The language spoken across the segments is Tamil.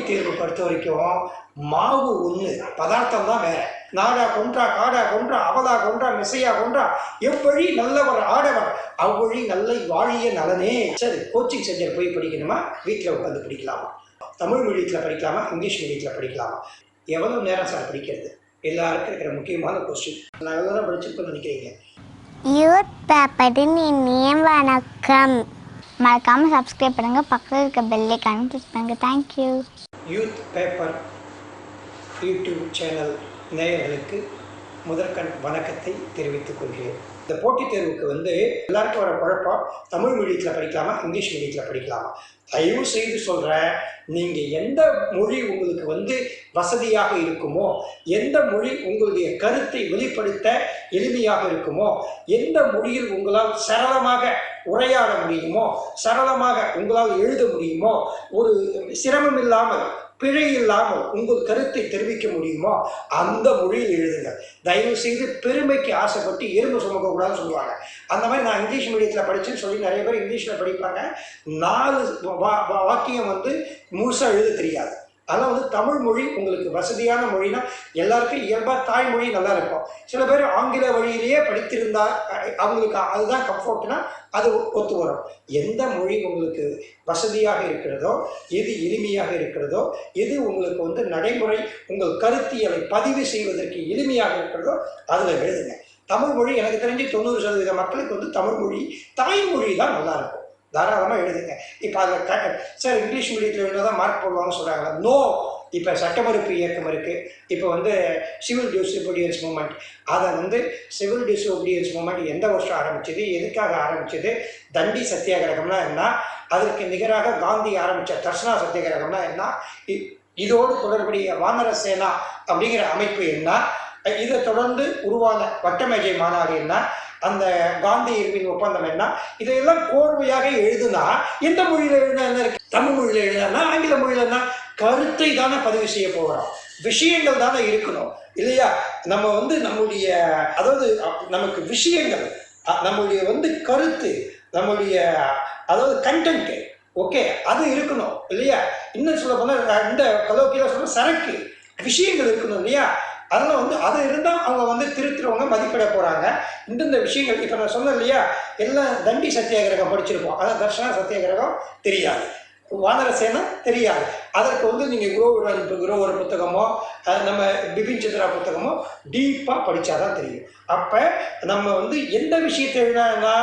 தேர்வு பொறுத்த வரைக்கும் மாவு ஒன்று, பதார்த்தம் தான் வேற. நாடா கொன்றா, காடா கொன்றா, அவதா கொன்றா, மிசையா கொன்றா, எவ்வழி நல்லவர் ஆடவர் அவ்வழி நல்ல வாழிய நலனே. சரி, கோச்சிங் சென்டர் போய் படிக்கணுமா, வீட்டில் உட்காந்து படிக்கலாமா? தமிழ் மீடியத்தில் படிக்கலாமா, இங்கிலீஷ் மீடியத்தில் படிக்கலாமா? எவ்வளோ நேரம் சார் படிக்கிறது? எல்லாருக்கும் இருக்கிற முக்கியமான கொஸ்டின். நான் எவ்வளோ தான் படிச்சிருப்பேன்னு நினைக்கிறீங்க? யூத் பேப்பரின் இனிய வணக்கம். மறக்காமல் சப்ஸ்கிரைப் பண்ணுங்கள், பக்கத்தில் இருக்க பெல் ஐகானை கிளிக் பண்ணுங்கள். Thank you. Youth paper YouTube channel நேயர்களுக்கு முதற்கண் வணக்கத்தை தெரிவித்துக் கொள்கிறேன். இந்த போட்டித் தேர்வுக்கு எல்லாருக்கும் வர குழப்பம், தமிழ் மீடியத்தில் படிக்கலாமா, இங்கிலீஷ் மீடியத்தில் படிக்கலாமா? தயவு செய்து சொல்கிறேன், நீங்கள் எந்த மொழி உங்களுக்கு வசதியாக இருக்குமோ, எந்த மொழி உங்களுடைய கருத்தை வெளிப்படுத்த எளிமையாக இருக்குமோ, எந்த மொழியில் உங்களால் சரளமாக உரையாட முடியுமோ, சரளமாக உங்களால் எழுத முடியுமோ, ஒரு சிரமம் இல்லாமல் பிழை இல்லாமல் உங்கள் கருத்தை தெரிவிக்க முடியுமோ அந்த மொழியில் எழுதுங்கள். தயவு செய்து பெருமைக்கு ஆசைப்பட்டு எறும்பு சுமக்கக்கூடாதுன்னு சொல்லுவாங்க. அந்த மாதிரி நான் இங்கிலீஷ் மீடியத்தில் படித்தேன்னு சொல்லி நிறைய பேர் இங்கிலீஷில் படிப்பாங்க. 4 வாக்கியம் முழுசாக எழுத தெரியாது. அதனால் தமிழ் மொழி உங்களுக்கு வசதியான மொழினா, எல்லாருக்கும் இயல்பாக தாய்மொழி நல்லா இருக்கும். சில பேர் ஆங்கில வழியிலேயே படித்திருந்தால் அவங்களுக்கு அதுதான் கம்ஃபர்ட்னா அது ஒத்து வரும். எந்த மொழி உங்களுக்கு வசதியாக இருக்கிறதோ, எது எளிமையாக இருக்கிறதோ, எது உங்களுக்கு நடைமுறை உங்கள் கருத்தியலை பதிவு செய்வதற்கு எளிமையாக இருக்கிறதோ அதில் எழுதுங்க. தமிழ் மொழி எனக்கு தெரிஞ்சு 90% மக்களுக்கு தமிழ் மொழி தாய்மொழி தான் நல்லாயிருக்கும். தாராளமாக எழுதுங்க. இப்போ அதில் சார் இங்கிலீஷ் மீடியத்தில் எழுதினா தான் மார்க் போடுவாங்கன்னு சொல்கிறாங்களா? நோ. இப்போ சட்டமறுப்பு இயக்கம் இருக்குது. இப்போ சிவில் டிசோபீடியன்ஸ் மூமெண்ட், அதை சிவில் டிசோபீடியன்ஸ் மூமெண்ட் எந்த வருஷம் ஆரம்பிச்சது, எதுக்காக ஆரம்பிச்சது, தண்டி சத்தியாகிரகம்னா என்ன, அதற்கு நிகராக காந்தி ஆரம்பித்த தர்சனா சத்தியாகிரகம்னா என்ன, இதோடு தொடர்புடைய வானர சேனா அப்படிங்கிற அமைப்பு என்ன, இதை தொடர்ந்து உருவான வட்டமேஜை மாநாடு என்ன, அந்த காந்தி இருவின் ஒப்பந்தம் என்ன, இதையெல்லாம் கோர்வையாக எழுதுனா எந்த மொழியில் எழுதினா என்ன இருக்கு? தமிழ் மொழியில் எழுதினா, ஆங்கில மொழியில் என்ன? கருத்தை தானே பதிவு செய்ய போகிறோம், விஷயங்கள் தானே இருக்கணும் இல்லையா? நம்ம நம்முடைய அதாவது நமக்கு விஷயங்கள், நம்முடைய கருத்து, நம்முடைய அதாவது கண்டென்ட், ஓகே, அது இருக்கணும் இல்லையா? இன்னும் சொல்ல போனால் இந்த கலோக்கியில் சொல்ல சரக்கு விஷயங்கள் இருக்கணும் இல்லையா? அதெல்லாம் அது இருந்தால் அவங்க திருத்துறவங்க மதிப்பிட போகிறாங்க. இந்தந்த விஷயங்கள் இப்போ நான் சொன்னேன் இல்லையா, எல்லாம் தண்டி சத்தியாகிரகம் படிச்சிருப்போம், அதான் தர்ஷனா சத்தியாகிரகம் தெரியாது, வானர சேனை தெரியாது. அதற்கு நீங்கள் குரோவர் புத்தகமோ நம்ம பிபின் சந்திரா புத்தகமோ டீப்பாக படித்தாதான் தெரியும். அப்போ நம்ம எந்த விஷயத்தை எழுதினா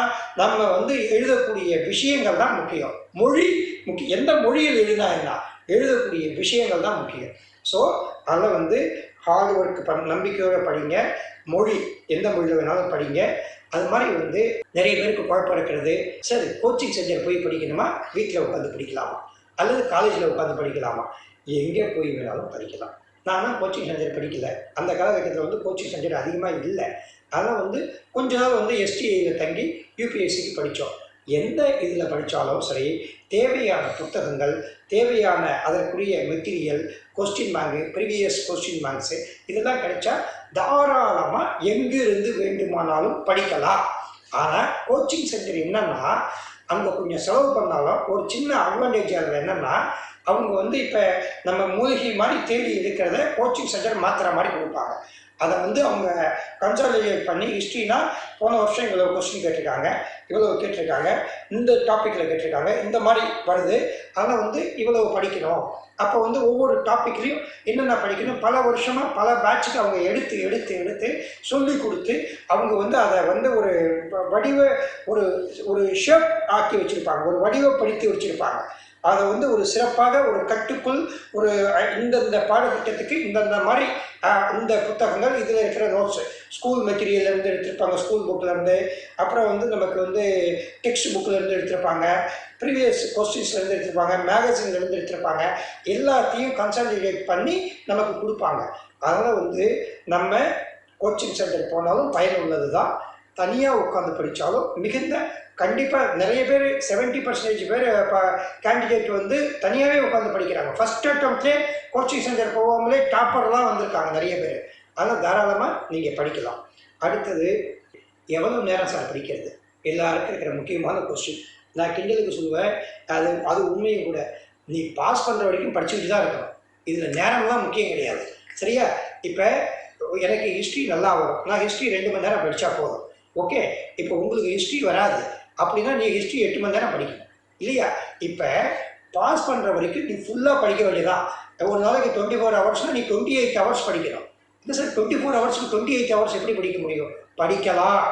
நம்ம எழுதக்கூடிய விஷயங்கள் தான் முக்கியம். மொழி முக்கியம். எந்த மொழியில் எழுதினா என்ன, எழுதக்கூடிய விஷயங்கள் தான் முக்கியம். ஸோ அதில் ஹார்ட் ஒர்க் நம்பிக்கையோடு படிங்க. மொழி எந்த மொழியில் வேணாலும் படிங்க. அது மாதிரி நிறைய பேருக்கு குழப்பம் இருக்கிறது, சரி கோச்சிங் சென்டர் போய் படிக்கணுமா, வீட்டில் உட்காந்து படிக்கலாமா, அல்லது காலேஜில் உட்காந்து படிக்கலாமா? எங்கே போய் வேணாலும் படிக்கலாம். நானும் கோச்சிங் சென்டர் படிக்கல. அந்த காலகட்டத்தில் கோச்சிங் சென்டர் அதிகமாக இல்லை. அதனால் கொஞ்ச நாள் எஸ்டிஐயில் தங்கி யூபிஎஸ்சிக்கு படித்தோம். எந்த இதில் படித்தாலும் சரி, தேவையான புத்தகங்கள், தேவையான அதற்குரிய material, question bank, previous question banks இதெல்லாம் கிடைச்சா தாராளமாக எங்கிருந்து வேண்டுமானாலும் படிக்கலாம். ஆனால் கோச்சிங் சென்டர் என்னென்னா, அங்கே கொஞ்சம் செலவு பண்ணாலும் ஒரு சின்ன அட்வான்டேஜ் அதில் என்னென்னா, அவங்க இப்போ நம்ம மூலிகை மாதிரி தேடி இருக்கிறத கோச்சிங் சென்டர் மாத்திர மாதிரி கொடுப்பாங்க. அதை அவங்க கன்சாலிடேட் பண்ணி, ஹிஸ்ட்ரினா போன வருஷம் இவ்வளோ கொஸ்டின் கேட்டிருக்காங்க, இவ்வளோ கேட்டிருக்காங்க, இந்த டாப்பிக்கில் கேட்டிருக்காங்க, இந்த மாதிரி வருது, அதனால் இவ்வளவு படிக்கணும். அப்போ ஒவ்வொரு டாப்பிக்லையும் என்னென்ன படிக்கணும், பல வருஷமாக பல பேட்சுக்கு அவங்க எடுத்து எடுத்து எடுத்து சொல்லி கொடுத்து அவங்க அதை ஒரு ஷேப் ஆக்கி வச்சுருப்பாங்க, ஒரு வடிவப்படுத்தி வச்சுருப்பாங்க. அதை ஒரு சிறப்பாக ஒரு கட்டுக்குள் ஒரு இந்தந்த பாடத்திட்டத்துக்கு இந்தந்த மாதிரி இந்த புத்தகங்கள், இதில் இருக்கிற நோட்ஸு, ஸ்கூல் மெட்டீரியல்லேருந்து எடுத்திருப்பாங்க, ஸ்கூல் புக்கிலேருந்து, அப்புறம் நமக்கு டெக்ஸ்ட் புக்கிலேருந்து எடுத்திருப்பாங்க, ப்ரீவியஸ் கொஸ்டின்ஸ்லேருந்து எடுத்திருப்பாங்க, மேகசின்லேருந்து எடுத்திருப்பாங்க, எல்லாத்தையும் கன்சாலிடேட் பண்ணி நமக்கு கொடுப்பாங்க. அதனால் நம்ம கோச்சிங் சென்டர் போனாலும் பயனுள்ளது தான். தனியாக உட்காந்து படித்தாலும் மிகுந்த கண்டிப்பாக நிறைய பேர் 70% பேர் இப்போ கேண்டிடேட் தனியாகவே உட்காந்து படிக்கிறாங்க. ஃபஸ்ட் அட்டம்ப்ட்லேயே கோச்சிங் சென்டர் போகாமலே டாப்பர்லாம் வந்திருக்காங்க நிறைய பேர். அதனால் தாராளமாக நீங்கள் படிக்கலாம். அடுத்தது, எவ்வளோ நேரம் சார் படிக்கிறது? எல்லாருக்கும் இருக்கிற முக்கியமான கொஸ்டின். நான் கிண்டலுக்கு சொல்லுவேன், அது உண்மையும் கூட. நீ பாஸ் பண்ணுற வரைக்கும் படிச்சுக்கிட்டு தான் இருக்கணும். இதில் நேரம்லாம் முக்கியம் கிடையாது. சரியா? இப்போ எனக்கு ஹிஸ்ட்ரி நல்லா வரும், நான் ஹிஸ்ட்ரி 2 மணி நேரம் படித்தா போதும். ஓகே, இப்போ உங்களுக்கு ஹிஸ்ட்ரி வராது அப்படின்னா நீ ஹிஸ்ட்ரி 8 மணி நேரம் படிக்கணும் இல்லையா? இப்போ பாஸ் பண்ணுற வரைக்கும் நீ ஃபுல்லாக படிக்க வேண்டியதான். ஒரு நாளைக்கு 24 ஹவர்ஸ்னால் நீ 28 ஹவர்ஸ் படிக்கணும். இல்லை சார் 24 ஹவர்ஸ்க்கு 28 ஹவர்ஸ் எப்படி படிக்க முடியும்? படிக்கலாம்.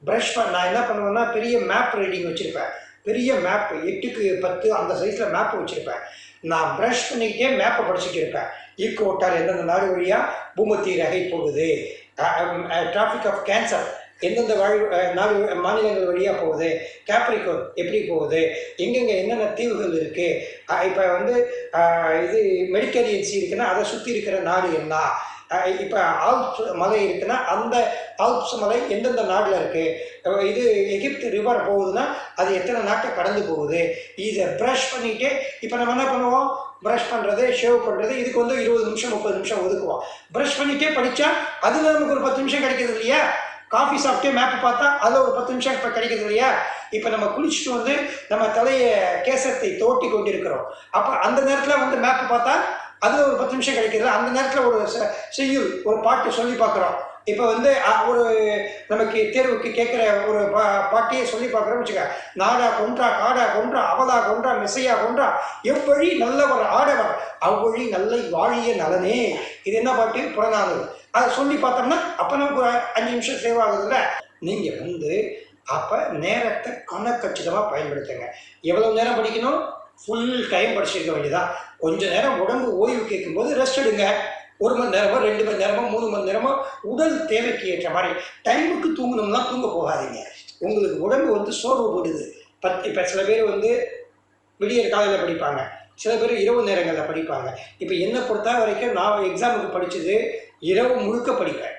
ப்ரஷ் நான் என்ன பண்ணுவேன்னா பெரிய மேப் ரீடிங் வச்சுருப்பேன். பெரிய மேப் 8x 10 அந்த சைஸில் மேப் வச்சுருப்பேன். நான் ப்ரஷ் பண்ணிக்கிட்டே மேப்பை படிச்சுட்டு இருப்பேன். ஈக்குவட்டார் எந்தெந்த நாடு வழியாக பூமத்தி ரகை போகுது, டிராஃபிக் ஆஃப் கேன்சர் எந்தெந்த நாடு மாநிலங்கள் வழியாக போகுது, கேப்ரிகோன் எப்படி போகுது, எங்கெங்கே என்னென்ன தீவுகள் இருக்குது, இப்போ வந்து இது மெடிட்டரேனியன் சி இருக்குன்னா அதை சுற்றி இருக்கிற நாடு என்ன, இப்போ ஆல்ப்ஸ் மலை இருக்குன்னா அந்த ஆல்ப்ஸ் மலை எந்தெந்த நாட்டில் இருக்குது, இது எகிப்து ரிவர் போகுதுன்னா அது எத்தனை நாட்டை கடந்து போகுது. இதை ப்ரஷ் பண்ணிகிட்டே இப்போ நம்ம என்ன பண்ணுவோம், ப்ரஷ் பண்ணுறது ஷேவ் பண்ணுறது இதுக்கு வந்து 20 நிமிஷம் 30 நிமிஷம் ஒதுக்குவோம். ப்ரஷ் பண்ணிகிட்டே படித்தா அதில் நமக்கு ஒரு 10 நிமிஷம் கிடைக்கிது இல்லையா? காஃபி சாப்பிட்டே மேப் பார்த்தா அதில் ஒரு 10 நிமிஷம் இப்போ கிடைக்கிது இல்லையா? இப்போ நம்ம குளிச்சுட்டு வந்து நம்ம தலையை கேசத்தை தோட்டி கொண்டு இருக்கிறோம். அப்போ அந்த நேரத்தில் வந்து மேப் பார்த்தா அதில் ஒரு 10 நிமிஷம் கிடைக்கிது. அந்த நேரத்தில் ஒரு செய்யுள் ஒரு பாட்டு சொல்லி பார்க்குறோம். இப்போ வந்து ஒரு நமக்கு தேர்வுக்கு கேட்குற ஒரு பாட்டியை சொல்லி பார்க்குறோம்னு வச்சுக்க, நாடா கொன்றா காடா கொன்றா அவலா கொன்றா மெசையா கொன்றா எவ்வழி நல்லவர் ஆடவர் அவ்வழி நல்லை வாழிய நலனே. இது என்ன பாட்டு? புறநானூறு. அதை சொல்லி பார்த்தோம்னா அப்போ நமக்கு ஒரு 5 நிமிஷம் சேவ் ஆகுதுல்ல. நீங்கள் வந்து அப்போ நேரத்தை கணக்கச்சிதமாக பயன்படுத்துங்க. எவ்வளோ நேரம் படிக்கணும்? ஃபுல் டைம் படிச்சிருக்க வேண்டியதான். கொஞ்சம் நேரம் உடம்பு ஓய்வு கேட்கும்போது ரெஸ்ட் எடுங்க. 1 மணி நேரமோ 2 மணி நேரமோ 3 மணி நேரமோ உடல் தேவைக்கு ஏற்ற மாதிரி. டைமுக்கு தூங்கணும்னா தூங்க போகாதீங்க. உங்களுக்கு உடம்பு வந்து சோர்வு போடுது. இப்போ சில பேர் வந்து விடியற் காலையில் படிப்பாங்க, சில பேர் இரவு நேரங்களில் படிப்பாங்க. இப்போ என்னை பொறுத்த வரைக்கும் நான் எக்ஸாமுக்கு படித்தது இரவு முழுக்க படிப்பேன்.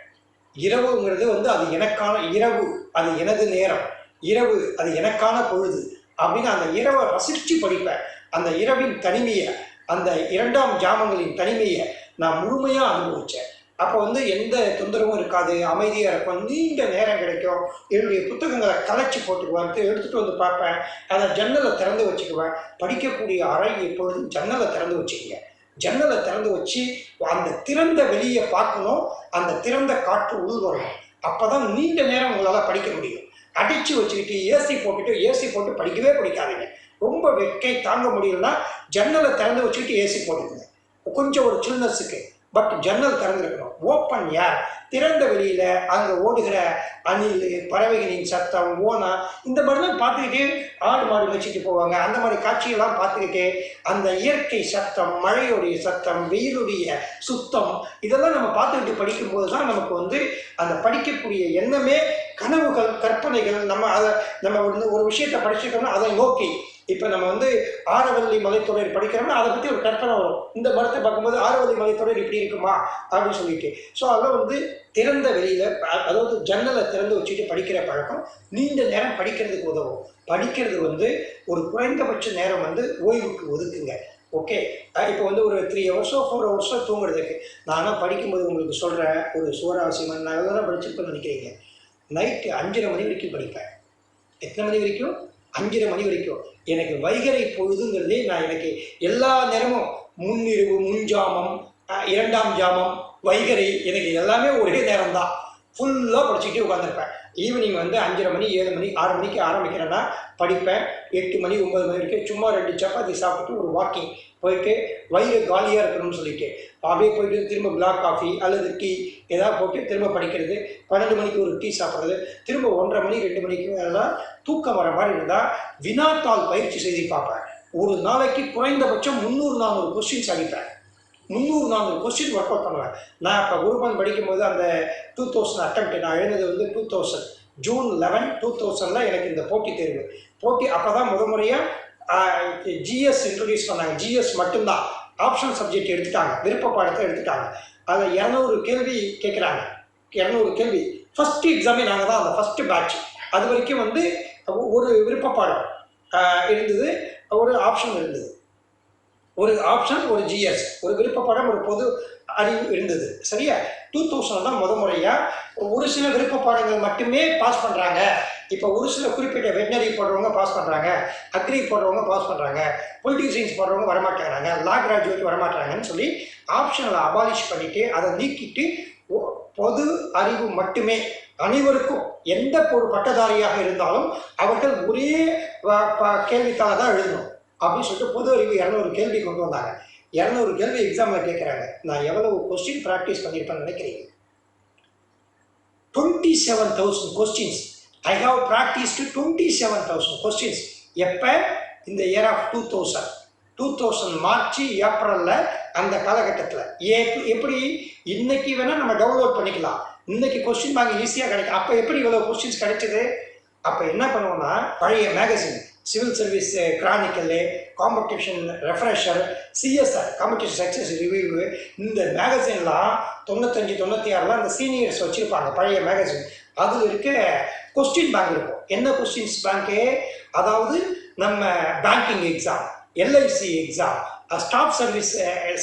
இரவுங்கிறது வந்து அது எனக்கான இரவு, அது எனது நேரம், இரவு அது எனக்கான பொழுது அப்படின்னு அந்த இரவை ரசித்து படிப்பேன். அந்த இரவின் தனிமையை, அந்த 2ஆம் ஜாமங்களின் தனிமையை நான் முழுமையாக அனுபவித்தேன். அப்போ வந்து எந்த தொந்தரவும் இருக்காது, அமைதியாக இருக்கும், நீண்ட நேரம் கிடைக்கும். என்னுடைய புத்தகங்களை கலைச்சி போட்டுக்குவேன், எடுத்துகிட்டு வந்து பார்ப்பேன். அதை ஜன்னலை திறந்து வச்சுக்குவேன். படிக்கக்கூடிய அறை எப்பொழுதும் ஜன்னலை திறந்து வச்சுக்கங்க. ஜன்னலை திறந்து வச்சு அந்த திறந்த வெளியை பார்க்கணும், அந்த திறந்த காற்று உள்வரணும். அப்போ தான் நீண்ட நேரம் உங்களால் படிக்க முடியும். அடித்து வச்சுக்கிட்டு ஏசி போட்டு படிக்கவே படிக்காதீங்க. ரொம்ப வெக்கை தாங்க முடியலன்னா ஜன்னலை திறந்து வச்சுக்கிட்டு ஏசி போட்டுக்குங்க, கொஞ்சம் ஒரு சில்னஸுக்கு. பட் ஜன்னல் திறந்துருக்கணும், ஓப்பன் ஏர், திறந்த வெளியில் அங்கே ஓடுகிற அணில், பறவைகளின் சத்தம், ஓனா, இந்த மாதிரிலாம் பார்த்துக்கிட்டே ஆடு மாடு வச்சுட்டு போவாங்க. அந்த மாதிரி காட்சியெல்லாம் பார்த்துக்கிட்டே அந்த இயற்கை சத்தம், மழையுடைய சத்தம், வெயிலுடைய சுத்தம், இதெல்லாம் நம்ம பார்த்துக்கிட்டு படிக்கும்போது தான் நமக்கு வந்து அந்த படிக்கக்கூடிய எண்ணமே கனவுகள், கற்பனைகள், நம்ம ஒரு விஷயத்தை படிச்சுட்டோம்னா அதை நோக்கி. இப்போ நம்ம வந்து ஆரவல்லி மலைத்தொடர் படிக்கிறோம்னா அதை பற்றி ஒரு கற்பனை வரும். இந்த மரத்தை பார்க்கும்போது ஆரவல்லி மலைத்தொடர் இப்படி இருக்குமா அப்படின்னு சொல்லிட்டு. ஸோ அதெல்லாம் வந்து திறந்த வெளியில், அதாவது ஜன்னலை திறந்து வச்சுட்டு படிக்கிற பழக்கம் நீண்ட நேரம் படிக்கிறதுக்கு உதவும். படிக்கிறது வந்து ஒரு குறைந்தபட்ச நேரம் வந்து ஓய்வுக்கு ஒதுக்குங்க. ஓகே, இப்போ வந்து ஒரு 3 ஹவர்ஸோ 4 ஹவர்ஸோ தூங்குறதுக்கு. நானும் படிக்கும்போது உங்களுக்கு சொல்கிறேன் ஒரு சுவராசியமாக நான் எவ்வளோ படிச்சிருப்பேன்னு நினைக்கிறீங்க. நைட்டு 5:30 மணி வரைக்கும் படிப்பேன். எத்தனை மணி வரைக்கும்? 5:30 மணி வரைக்கும். எனக்கு வைகறை பொழுதுங்கிறதே எனக்கு எல்லா நேரமும் முன்னிரவு, முன்ஜாமம், 2ஆம் ஜாமம், வைகறை, எனக்கு எல்லாமே ஒரே நேரம் தான். ஃபுல்லாக படிச்சுக்கிட்டே உட்காந்துருப்பேன். ஈவினிங் வந்து 5:30 மணி 7 மணி 6 மணிக்கு ஆரம்பிக்கிறேன்னா படிப்பேன். 8 மணி 9 மணி வரைக்கும் சும்மா 2 சப்பாத்தி சாப்பிட்டு ஒரு வாக்கிங் போயிட்டு வயிறு காலியாக இருக்கணும்னு சொல்லிட்டு அப்படியே போயிட்டு திரும்ப பிளாக் காஃபி அல்லது டீ ஏதாவது போட்டு திரும்ப படிக்கிறது. 12 மணிக்கு ஒரு டீ சாப்பிட்றது. திரும்ப 1:30 மணி 2 மணிக்கு எல்லாம் தூக்கம் வர மாதிரி இருந்தால் வினாத்தாள் பயிற்சி செய்து பார்ப்பேன். ஒரு நாளைக்கு குறைந்தபட்சம் 300-400 கொஸ்டின்ஸ் அடிப்பேன். 300-400 கொஸ்டின் ஒர்க் அவுட் பண்ணுவேன். நான் இப்போ குரூப் படிக்கும்போது அந்த 2000 அட்டெம்ப்ட் நான் எழுந்தது வந்து 2000 ஜூன் 11, 2000 எனக்கு இந்த போட்டித் தேர்வு. அப்போ தான் முறையாக ஜிஎஸ் இன்ட்ரடியூஸ் பண்ணாங்க. ஜிஎஸ் மட்டும்தான், ஆப்ஷனல் சப்ஜெக்ட் எடுத்துட்டாங்க, விருப்ப பாடத்தை எடுத்துட்டாங்க. அதில் 200 கேள்வி கேட்குறாங்க. 200 கேள்வி. ஃபஸ்ட்டு எக்ஸாமே நாங்கள் தான், அந்த ஃபஸ்ட்டு பேட்ச். அது வரைக்கும் வந்து ஒரு விருப்ப பாடம் இருந்தது, ஒரு ஆப்ஷன் இருந்தது. ஒரு ஆப்ஷன், ஒரு ஜிஎஸ், ஒரு விருப்ப பாடம், ஒரு பொது அறிவு இருந்தது. சரியா? 2000 தான் முறையாக ஒரு சில விருப்ப பாடங்கள் மட்டுமே பாஸ் பண்ணுறாங்க. இப்போ ஒரு சில குறிப்பிட்ட வெட்டினரி போடுறவங்க பாஸ் பண்ணுறாங்க, அக்ரி போடுறவங்க பாஸ் பண்ணுறாங்க, பொலிட்டிக்கல் சயின்ஸ் போடுறவங்க வரமாட்டேங்கிறாங்க, லா கிராஜுவேட் வரமாட்டாங்கன்னு சொல்லி ஆப்ஷனலை அபாலிஷ் பண்ணிவிட்டு அதை நீக்கிட்டு பொது அறிவு மட்டுமே அனைவருக்கும் எந்த ஒரு பட்டதாரியாக இருந்தாலும் அவர்கள் ஒரே கேள்விக்காக தான் எழுதணும் அப்படின்னு சொல்லிட்டு பொது அறிவு 200 கேள்வி கொண்டு வந்தாங்க. 200 கேள்வி எக்ஸாமில் கேட்குறாங்க. நான் எவ்வளவு கொஸ்டின் ப்ராக்டிஸ் பண்ணியிருப்பேன்னு நினைக்கிறீங்க? 27,000 questions. I have practised 27,000 questions. எப்போ? இந்த இயர் ஆஃப் 2000 மார்ச் ஏப்ரலில் அந்த காலகட்டத்தில். எப்படி இன்னைக்கு வேணால் நம்ம டவுன்லோட் பண்ணிக்கலாம், இன்னைக்கு கொஸ்டின் பேங்க் ஈஸியாக கிடைக்கும். அப்போ எப்படி இவ்வளோ கொஸ்டின்ஸ் கிடைச்சது? அப்போ என்ன பண்ணுவோம்னா பழைய magazine civil service chronicle, competition refresher, CSR competition success review, இந்த மேகசின்லாம் 95 96 இந்த சீனியர்ஸ் வச்சுருப்பாங்க பழைய மேகசின். அதில் இருக்க கொஸ்டின் பேங்க் இருக்கும். என்ன கொஸ்டின்ஸ் பேங்க்கு? அதாவது நம்ம banking exam, LIC exam, staff service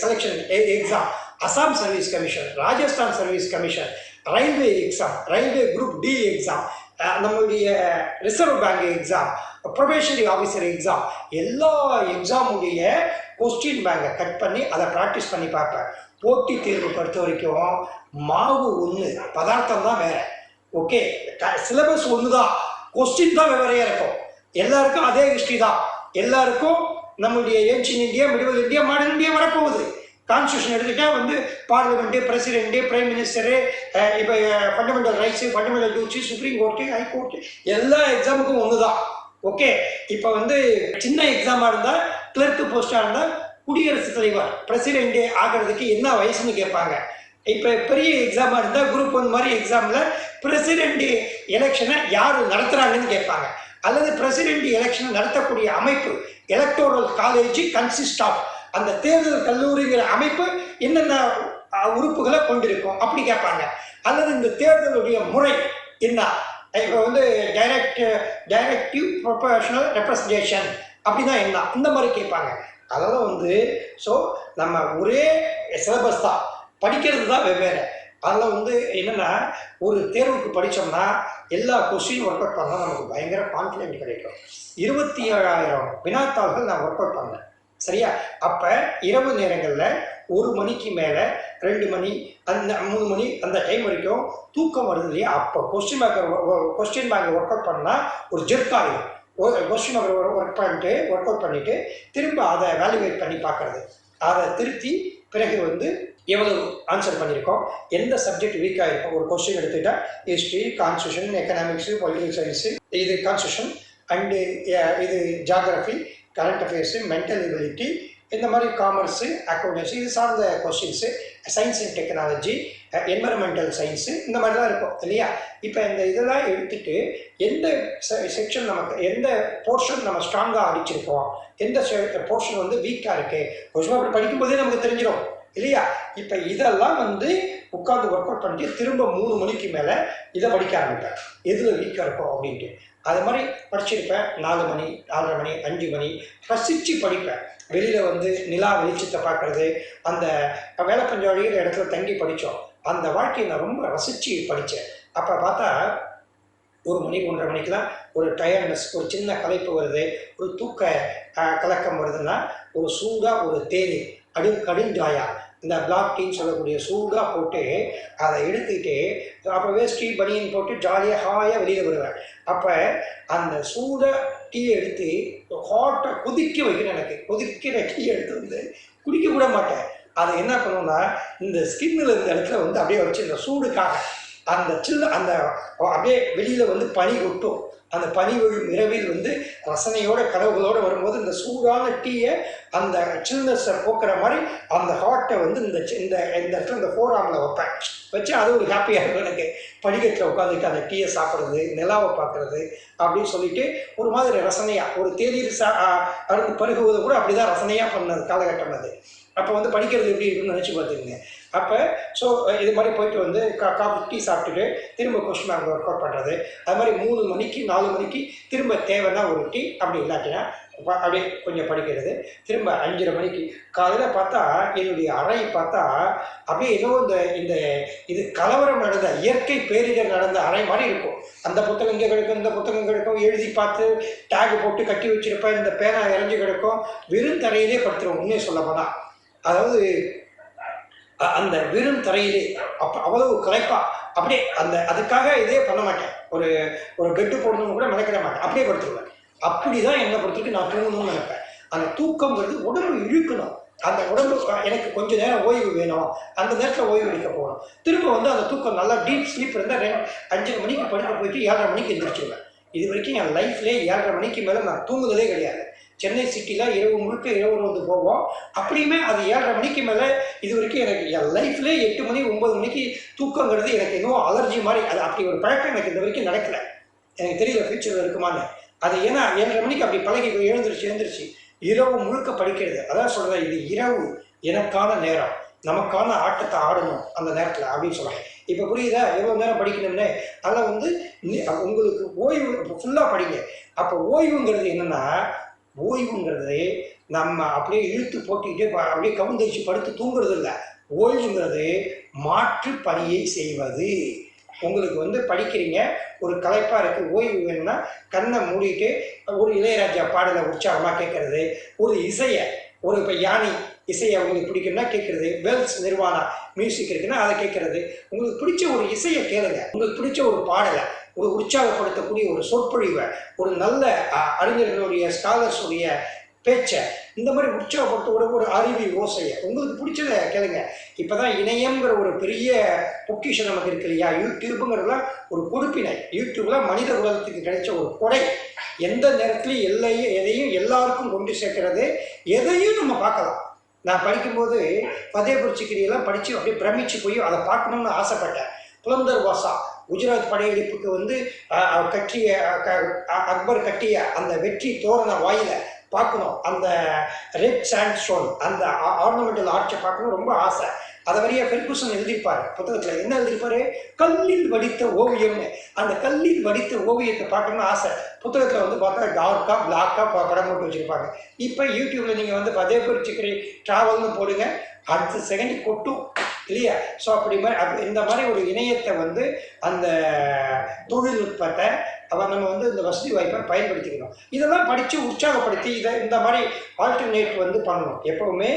selection exam, Assam service commission, Rajasthan service commission, railway exam, railway group D exam, நம்மளுடைய reserve bank exam, probationary officer exam, எல்லா எக்ஸாமுடைய கொஸ்டின் பேங்கை கட் பண்ணி அதை ப்ராக்டிஸ் பண்ணி பார்ப்பேன். போட்டித் தேர்வு பொறுத்த வரைக்கும் மாவு ஒன்று, பதார்த்தம் தான் வேறு. ஓகே, சிலபஸ் ஒன்று தான், கொஸ்டின் தான் வெவ்வேறையாக இருக்கும். எல்லாருக்கும் அதே ஹிஸ்ட்ரி தான். எல்லாருக்கும் நம்மளுடைய ancient India, medieval India, modern India வரப்போகுது. கான்ஸ்டியூஷன் எடுத்துக்கிட்டால் வந்து பார்லிமெண்ட்டு, பிரசிடென்ட்டு, பிரைம் மினிஸ்டரு, இப்போ fundamental rights, fundamental duties, supreme court, high court, எல்லா எக்ஸாமுக்கும் ஒன்று தான். ஓகே, இப்போ வந்து சின்ன எக்ஸாமாக இருந்தால், கிளர்க்கு போஸ்ட்டாக இருந்தால் குடியரசுத் தலைவர் பிரசிடென்ட்டு ஆகிறதுக்கு என்ன வயசுன்னு கேட்பாங்க. இப்போ பெரிய எக்ஸாமாக இருந்தால் குரூப் 1 மாதிரி எக்ஸாமில் பிரசிடென்ட் எலெக்ஷனை யார் நடத்துகிறாங்கன்னு கேட்பாங்க. அல்லது பிரசிடென்ட் எலெக்ஷனை நடத்தக்கூடிய அமைப்பு எலக்டோரல் காலேஜ் கன்சிஸ்ட் ஆஃப், அந்த தேர்தல் கல்லூரிங்கிற அமைப்பு என்னென்ன உறுப்புகளை கொண்டிருக்கும் அப்படி கேட்பாங்க. அல்லது இந்த தேர்தலுடைய முறை என்ன? இப்போ வந்து டைரக்டிவ் ப்ரொபோஷனல் ரெப்ரசன்டேஷன் அப்படின்னா என்ன, இந்த மாதிரி கேட்பாங்க. அதெல்லாம் வந்து ஸோ நம்ம ஒரே சிலபஸ் தான், படிக்கிறது தான் வெவ்வேறு. அதில் வந்து என்னென்னா, ஒரு தேர்வுக்கு படித்தோம்னா எல்லா கொஸ்டின் ஒர்க் அவுட் பண்ணால் நமக்கு பயங்கர கான்ஃபிடென்ட் கிடைக்கும். 27,000 வினாத்தாள்கள் நான் ஒர்க் அவுட் பண்ணேன். சரியா? அப்போ இரவு நேரங்களில் 1 மணிக்கு மேலே 2 மணி அந்த 3 மணி அந்த டைம் வரைக்கும் தூக்கம் வருது இல்லையா? அப்போ கொஸ்டின் பேங்கை ஒர்க் அவுட் பண்ணால் ஒரு ஜெர்க்காகும். கொஸ்டின் பேங்கை ஒர்க் அவுட் பண்ணிவிட்டு திரும்ப அதை வேல்யூவேட் பண்ணி பார்க்குறது, அதை திருத்தி பிறகு வந்து எவ்வளவு ஆன்சர் பண்ணியிருக்கோம், எந்த சப்ஜெக்ட் வீக்காக இருக்கும். ஒரு கொஸ்டின் எடுத்துக்கிட்டால் history, constitution, economics, political science, இது கான்ஸ்டியூஷன் அண்டு இது geography, current affairs, mental ability, இந்த மாதிரி காமர்ஸு, அக்கௌண்டன்சி, இது சார்ந்த questions, science and technology, environmental science, இந்த மாதிரிலாம் இருக்கும் இல்லையா? இப்போ இந்த இதெல்லாம் எடுத்துகிட்டு எந்த செக்ஷன் நமக்கு, எந்த போர்ஷன் நம்ம ஸ்ட்ராங்காக அடிச்சிருக்கோம், எந்த போர்ஷன் வந்து வீக்காக இருக்குது, கொஞ்சமாக அப்படி படிக்கும்போதே நமக்கு தெரிஞ்சிடும் இல்லையா? இப்போ இதெல்லாம் வந்து உட்காந்து ஒர்க் அவுட் பண்ணிட்டு திரும்ப 3 மணிக்கு மேலே இதை படிக்க ஆரம்பிப்பேன், எதில் வீக்காக இருக்கும் அப்படின்ட்டு. அது மாதிரி படிச்சிருப்பேன். 4 மணி, 4:30 மணி, 5 மணி ரசித்து படிப்பேன். வெளியில் வந்து நிலா வெளிச்சத்தை பார்க்குறது, அந்த வேலைப்பஞ்சம் அழிகிற இடத்துல தங்கி படித்தோம், அந்த வாழ்க்கையை நான் ரொம்ப ரசித்து படித்தேன். அப்போ பார்த்தா 1 மணி 1:30 மணிக்கெலாம் ஒரு டயர்ட்னஸ், ஒரு சின்ன களைப்பு வருது, ஒரு தூக்க கலக்கம் வருதுன்னா ஒரு சூடாக ஒரு தேநீர், கடுஞ்சாயா, இந்த பிளாக் டீன்னு சொல்லக்கூடிய சூடாக போட்டு அதை எடுத்துக்கிட்டு அப்போ வேஷ்டி பனியன் போட்டு ஜாலியாக ஹாயாக வெளியில் வருவேன். அப்போ அந்த சூடாக டீயை எடுத்து ஹாட்டை கொதிக்க வைக்கணும். எனக்கு கொதிக்கிற டீ எடுத்து வந்து குடிக்க கூட மாட்டேன். அதை என்ன பண்ணுவோம்னா, இந்த ஸ்கின்னில் இருந்த இடத்துல வந்து அப்படியே வச்சு இந்த சூடுக்காக அந்த சின்ன அந்த அப்படியே வெளியில் வந்து பனி கொட்டும். அந்த பனி விழும் இரவில் வந்து ரசனையோட கனவுகளோடு வரும்போது இந்த சூடான டீயை அந்த சில்னஸை போக்குற மாதிரி அந்த ஹாட்டை வந்து இந்த இடத்துல இந்த ஃபோராமில் வைப்பேன். வச்சு அது ஒரு ஹாப்பியாக இருக்கும் எனக்கு. படிக்கட்டில் உட்காந்துட்டு அந்த டீயை சாப்பிட்றது, நிலாவை பார்க்குறது அப்படின்னு சொல்லிட்டு ஒரு மாதிரி ரசனையாக, ஒரு தேநீர் அருந்து பருகுவது கூட அப்படி தான் ரசனையாக பண்ணது காலகட்டம் அது. அப்போ வந்து படிக்கிறது எப்படி இருக்குன்னு நினச்சி பார்த்துக்குங்க. அப்போ ஸோ இது மாதிரி போயிட்டு வந்து காஃபி டீ சாப்பிட்டுட்டு திரும்ப கொஸ்டின் பேங்க் ஒர்க் அவுட் பண்ணுறது. அது மாதிரி 3 மணிக்கு 4 மணிக்கு திரும்ப தேவைன்னா ஒரு டீ, அப்படி இல்லாட்டினா அப்படியே கொஞ்சம் படிக்கிறது. திரும்ப 5:30 மணிக்கு காலையில் பார்த்தா என்னுடைய அறை பார்த்தா அப்படியே ஏதோ இந்த இந்த இது கலவரம் நடந்த இயற்கை பேரிடர் நடந்த அறை மாதிரி இருக்கும். அந்த புத்தகம் இங்கே கிடக்கும், இந்த புத்தகம் கிடக்கும், எழுதி பார்த்து டேக் போட்டு கட்டி வச்சிருப்பேன், இந்த பேனா இறஞ்சி கிடக்கும். வெறும் தரையிலே படுத்துருவோம் உண்மையை சொல்ல போனால். அதாவது அந்த வெறும் தரையிலே அவ்வளவு களைப்பா அப்படியே அதுக்காக இதே பண்ண மாட்டேன். ஒரு ஒரு பெட்டு போடணும்னு கூட மெனக்கிட மாட்டேன், அப்படியே படுத்துருவேன். அப்படிதான் என்னை பொறுத்தவரைக்கும் நான் தூங்கணும்னு நினைப்பேன். அந்த தூக்கங்கிறது உடம்பு இழுக்கணும். அந்த உடம்பு எனக்கு கொஞ்ச நேரம் ஓய்வு வேணும், அந்த நேரத்தில் ஓய்வு எடுக்க போகணும். திரும்ப அந்த தூக்கம் நல்லா டீப் ஸ்லீப் இருந்தால் 5:30 மணிக்கு படுக்க போயிட்டு 7:30 மணிக்கு எந்திரிச்சிடுவேன். இது வரைக்கும் என் லைஃப்லேயே 7:30 மணிக்கு மேலே நான் தூங்குதலே கிடையாது. சென்னை சிட்டியில் இரவு முழுக்க இரவு போவோம். அப்படியுமே அது 7:30 மணிக்கு மேலே இது வரைக்கும் எனக்கு என் லைஃப்லேயே 8 மணி 9 மணிக்கு தூக்கங்கிறது எனக்கு இன்னும் அலர்ஜி மாதிரி. அது அப்படி ஒரு பழக்கம் எனக்கு இந்த வரைக்கும் நடக்கலை. எனக்கு தெரியல ஃபியூச்சரில் இருக்குமான்னு. அது ஏன்னா 7:30 மணிக்கு அப்படி பழகி எழுந்திருச்சு இரவு முழுக்க படிக்கிறது. அதான் சொல்கிறேன், இது இரவு எனக்கான நேரம், நமக்கான ஆட்டத்தை ஆடணும் அந்த நேரத்தில் அப்படின்னு சொல்கிறேன். இப்போ புரியுதா எவ்வளோ நேரம் படிக்கணும்னு? அதில் உங்களுக்கு ஓய்வு ஃபுல்லாக படிங்க. அப்போ ஓய்வுங்கிறது என்னென்னா, ஓய்வுங்கிறது நம்ம அப்படியே இழுத்து போட்டுக்கிட்டே அப்படியே கவுந்தரிச்சு படுத்து தூங்குறது இல்லை. ஓய்வுங்கிறது மாற்று பணியை செய்வது. உங்களுக்கு படிக்கிறீங்க, ஒரு களைப்பாக இருக்குது, ஓய்வு வேணும்னா கண்ணை மூடிட்டு ஒரு இளையராஜா பாடலை உற்சாகமாக கேட்கறது, ஒரு இசையை இப்போ யானி இசையை உங்களுக்கு பிடிக்கும்னா கேட்குறது, வேல்ஸ் நிர்வாணா மியூசிக் இருக்குன்னா அதை கேட்குறது. உங்களுக்கு பிடிச்ச ஒரு இசையை கேளுங்க, உங்களுக்கு பிடிச்ச ஒரு பாடலை, ஒரு உற்சாகப்படுத்தக்கூடிய ஒரு சொற்பொழிவை, ஒரு நல்ல அறிஞர்களுடைய ஸ்காலர்ஸுடைய பேச்சை, இந்த மாதிரி உற்சாகப்படுத்த ஒரு அருவி ஓசையை உங்களுக்கு பிடிச்சதை கேளுங்க. இப்போ தான் இணையங்கிற ஒரு பெரிய பொக்கிஷன் நமக்கு இருக்கு இல்லையா? யூடியூப்புங்கிறதுலாம் ஒரு கொடுப்பினை. யூடியூப்லாம் மனித உலகத்துக்கு கிடைச்ச ஒரு கொடை. எந்த நேரத்துலையும் எதையும் எல்லாருக்கும் கொண்டு சேர்க்கிறது. எதையும் நம்ம பார்க்கலாம். நான் படிக்கும்போது ஃபதேபுர் படித்து அப்படியே பிரமிச்சு போய் அதை பார்க்கணுன்னு ஆசைப்பட்டேன். புலந்தர் வாசா குஜராத் படையெடுப்புக்கு கட்டிய அக்பர் கட்டிய அந்த வெற்றி தோரண வாயில பார்க்கணும். அந்த ரெட் சாண்ட் ஸ்டோன், அந்த ஆர்னமெண்டல் ஆர்ச்சை பார்க்கணும் ரொம்ப ஆசை. அதை வரையா ஃபெர்குசன் எழுதியிருப்பார் புத்தகத்தில். என்ன எழுதியிருப்பாரு? கல்லில் வடித்த ஓவியம்னு. அந்த கல்லில் வடித்த ஓவியத்தை பார்க்கணும்னு ஆசை. புத்தகத்தில் பார்த்தா டார்க்காக பிளாக்காக படம் போட்டு வச்சுருப்பாங்க. இப்போ யூடியூப்பில் நீங்கள் ஃபதேபுர் சிக்ரி ட்ராவல்னு போடுங்க, அடுத்த செகண்ட் கொட்டும் இல்லையா? ஸோ இந்த மாதிரி ஒரு இணையத்தை அந்த தொழில்நுட்பத்தை நம்ம இந்த வசதி வாய்ப்பை பயன்படுத்திக்கணும். இதெல்லாம் படித்து உற்சாகப்படுத்தி இந்த மாதிரி ஆல்டர்னேட் பண்ணணும். எப்பவுமே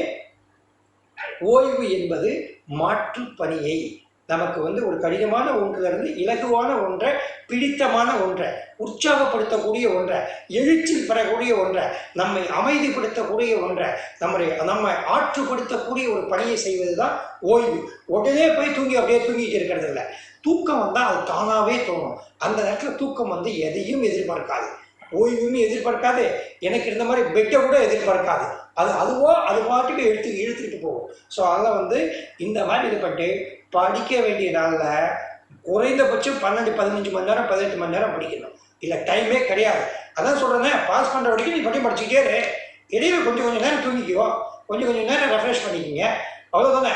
ஓய்வு என்பது மாற்று பணியை நமக்கு ஒரு கடினமான ஒன்றிலிருந்து இலகுவான ஒன்றை, பிடித்தமான ஒன்றை, உற்சாகப்படுத்தக்கூடிய ஒன்றை, எழுச்சி பெறக்கூடிய ஒன்றை, நம்மை அமைதிப்படுத்தக்கூடிய ஒன்றை, நம்மை ஆற்றுப்படுத்தக்கூடிய ஒரு பணியை செய்வது தான் ஓய்வு. உடனே போய் அப்படியே தூங்கிட்டு இருக்கிறது இல்லை. தூக்கம் வந்தால் அது தானாகவே தோணும். அந்த நேரத்தில் தூக்கம் எதையும் எதிர்பார்க்காது, ஓய்வுமே எதிர்பார்க்காது, எனக்கு இந்த மாதிரி பெட்டை கூட எதிர்பார்க்காது. அது பாட்டுக்கு இழுத்துக்கிட்டு போகும். ஸோ அதெல்லாம் இந்த மாதிரி இது பண்ணிட்டு படிக்க வேண்டிய நாளில் குறைந்தபட்சம் 12-15 மணி நேரம் 18 மணி நேரம் படிக்கணும். இல்லை டைமே கிடையாது. அதான் சொல்கிறேன், பாஸ் பண்ணுற வரைக்கும் நீ படிச்சுக்கிட்டே இடையில கொஞ்சம் நேரம் தூங்கிக்குவோம், கொஞ்சம் நேரம் ரெஃப்ரெஷ் பண்ணிக்கிங்க, அவ்வளோதானே.